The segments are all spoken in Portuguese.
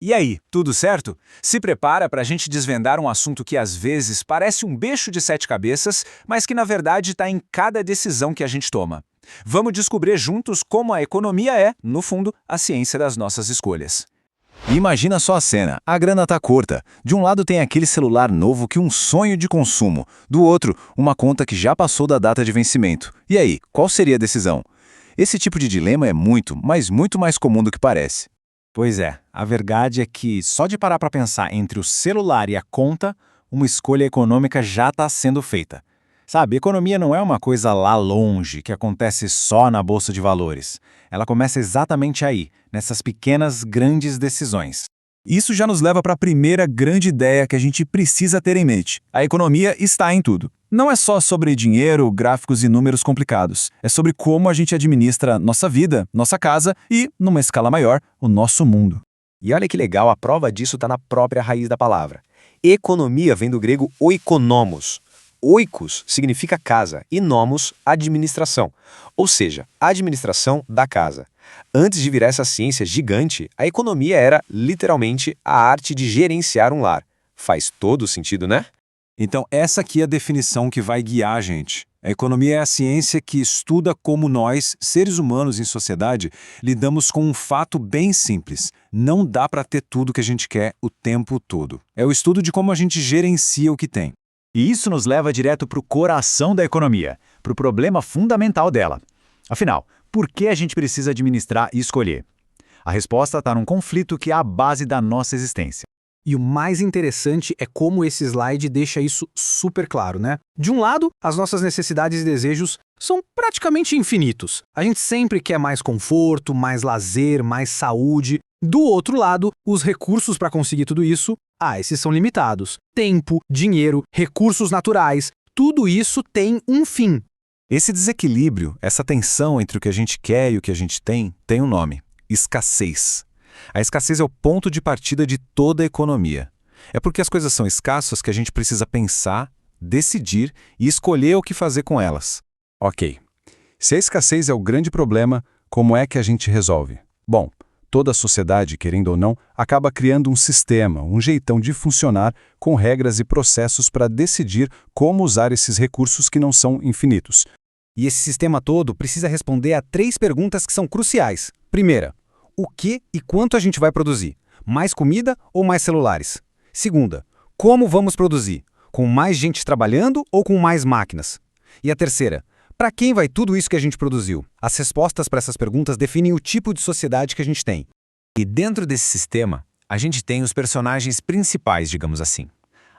E aí, tudo certo? Se prepara para a gente desvendar um assunto que às vezes parece um bicho de sete cabeças, mas que na verdade está em cada decisão que a gente toma. Vamos descobrir juntos como a economia é, no fundo, a ciência das nossas escolhas. Imagina só a cena, a grana tá curta. De um lado tem aquele celular novo que um sonho de consumo, do outro, uma conta que já passou da data de vencimento. E aí, qual seria a decisão? Esse tipo de dilema é muito, mas muito mais comum do que parece. Pois é, a verdade é que só de parar para pensar entre o celular e a conta, uma escolha econômica já está sendo feita. Sabe, economia não é uma coisa lá longe, que acontece só na bolsa de valores. Ela começa exatamente aí, nessas pequenas, grandes decisões. Isso já nos leva para a primeira grande ideia que a gente precisa ter em mente. A economia está em tudo. Não é só sobre dinheiro, gráficos e números complicados. É sobre como a gente administra nossa vida, nossa casa e, numa escala maior, o nosso mundo. E olha que legal, a prova disso está na própria raiz da palavra. Economia vem do grego oikonomos. Oikos significa casa e nomos, administração. Ou seja, administração da casa. Antes de virar essa ciência gigante, a economia era, literalmente, a arte de gerenciar um lar. Faz todo sentido, né? Então, essa aqui é a definição que vai guiar a gente. A economia é a ciência que estuda como nós, seres humanos em sociedade, lidamos com um fato bem simples. Não dá para ter tudo que a gente quer o tempo todo. É o estudo de como a gente gerencia o que tem. E isso nos leva direto para o coração da economia, para o problema fundamental dela. Afinal, por que a gente precisa administrar e escolher? A resposta está num conflito que é a base da nossa existência. E o mais interessante é como esse slide deixa isso super claro, né? De um lado, as nossas necessidades e desejos são praticamente infinitos. A gente sempre quer mais conforto, mais lazer, mais saúde. Do outro lado, os recursos para conseguir tudo isso, esses são limitados. Tempo, dinheiro, recursos naturais, tudo isso tem um fim. Esse desequilíbrio, essa tensão entre o que a gente quer e o que a gente tem um nome: escassez. A escassez é o ponto de partida de toda a economia. É porque as coisas são escassas que a gente precisa pensar, decidir e escolher o que fazer com elas. Ok. Se a escassez é o grande problema, como é que a gente resolve? Bom, toda a sociedade, querendo ou não, acaba criando um sistema, um jeitão de funcionar com regras e processos para decidir como usar esses recursos que não são infinitos. E esse sistema todo precisa responder a 3 perguntas que são cruciais. Primeira, o que e quanto a gente vai produzir? Mais comida ou mais celulares? Segunda, como vamos produzir? Com mais gente trabalhando ou com mais máquinas? E a terceira, para quem vai tudo isso que a gente produziu? As respostas para essas perguntas definem o tipo de sociedade que a gente tem. E dentro desse sistema, a gente tem os personagens principais, digamos assim.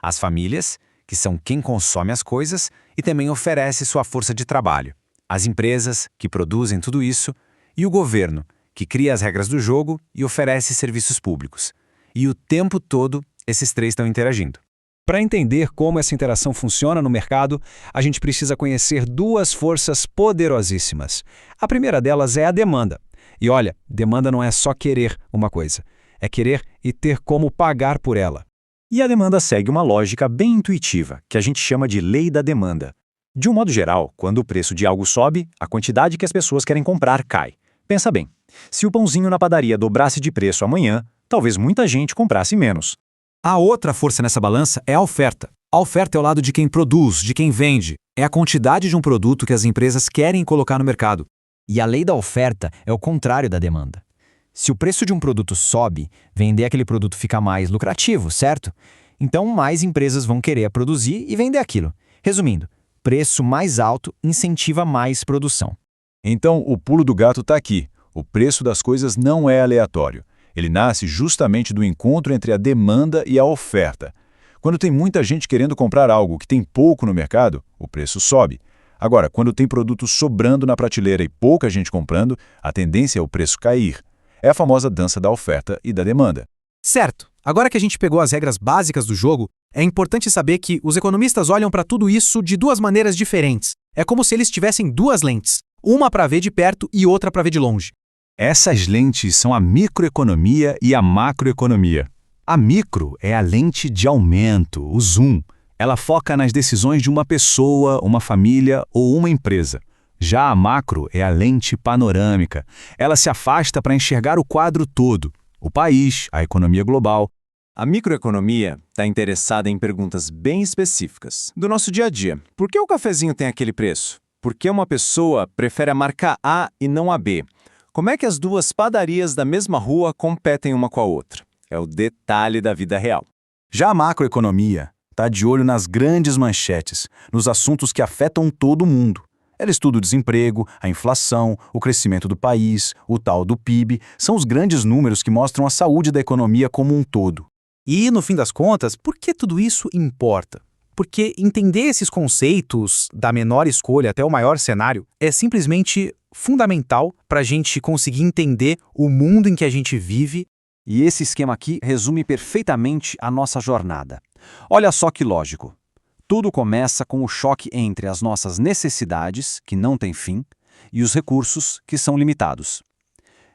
As famílias, que são quem consome as coisas e também oferece sua força de trabalho. As empresas, que produzem tudo isso. E o governo, que cria as regras do jogo e oferece serviços públicos. E o tempo todo, esses 3 estão interagindo. Para entender como essa interação funciona no mercado, a gente precisa conhecer 2 forças poderosíssimas. A primeira delas é a demanda. E olha, demanda não é só querer uma coisa, é querer e ter como pagar por ela. E a demanda segue uma lógica bem intuitiva, que a gente chama de lei da demanda. De um modo geral, quando o preço de algo sobe, a quantidade que as pessoas querem comprar cai. Pensa bem, se o pãozinho na padaria dobrasse de preço amanhã, talvez muita gente comprasse menos. A outra força nessa balança é a oferta. A oferta é o lado de quem produz, de quem vende. É a quantidade de um produto que as empresas querem colocar no mercado. E a lei da oferta é o contrário da demanda. Se o preço de um produto sobe, vender aquele produto fica mais lucrativo, certo? Então mais empresas vão querer produzir e vender aquilo. Resumindo, preço mais alto incentiva mais produção. Então, o pulo do gato está aqui. O preço das coisas não é aleatório. Ele nasce justamente do encontro entre a demanda e a oferta. Quando tem muita gente querendo comprar algo que tem pouco no mercado, o preço sobe. Agora, quando tem produto sobrando na prateleira e pouca gente comprando, a tendência é o preço cair. É a famosa dança da oferta e da demanda. Certo. Agora que a gente pegou as regras básicas do jogo, é importante saber que os economistas olham para tudo isso de 2 maneiras diferentes. É como se eles tivessem 2 lentes. Uma para ver de perto e outra para ver de longe. Essas lentes são a microeconomia e a macroeconomia. A micro é a lente de aumento, o zoom. Ela foca nas decisões de uma pessoa, uma família ou uma empresa. Já a macro é a lente panorâmica. Ela se afasta para enxergar o quadro todo. O país, a economia global. A microeconomia está interessada em perguntas bem específicas, do nosso dia a dia. Por que o cafezinho tem aquele preço? Por que uma pessoa prefere a marca A e não a B? Como é que as duas padarias da mesma rua competem uma com a outra? É o detalhe da vida real. Já a macroeconomia está de olho nas grandes manchetes, nos assuntos que afetam todo mundo. Ela estuda o desemprego, a inflação, o crescimento do país, o tal do PIB, são os grandes números que mostram a saúde da economia como um todo. E, no fim das contas, por que tudo isso importa? Porque entender esses conceitos, da menor escolha até o maior cenário, é simplesmente fundamental para a gente conseguir entender o mundo em que a gente vive. E esse esquema aqui resume perfeitamente a nossa jornada. Olha só que lógico. Tudo começa com o choque entre as nossas necessidades, que não têm fim, e os recursos, que são limitados.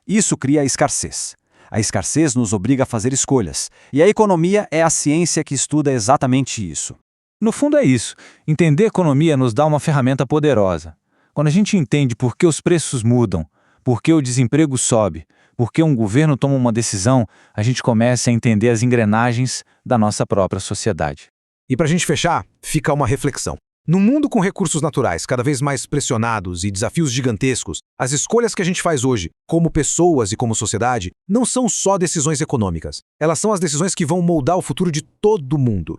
Isso cria a escassez. A escassez nos obriga a fazer escolhas, e a economia é a ciência que estuda exatamente isso. No fundo é isso. Entender economia nos dá uma ferramenta poderosa. Quando a gente entende por que os preços mudam, por que o desemprego sobe, por que um governo toma uma decisão, a gente começa a entender as engrenagens da nossa própria sociedade. E para a gente fechar, fica uma reflexão. No mundo com recursos naturais cada vez mais pressionados e desafios gigantescos, as escolhas que a gente faz hoje, como pessoas e como sociedade, não são só decisões econômicas. Elas são as decisões que vão moldar o futuro de todo mundo.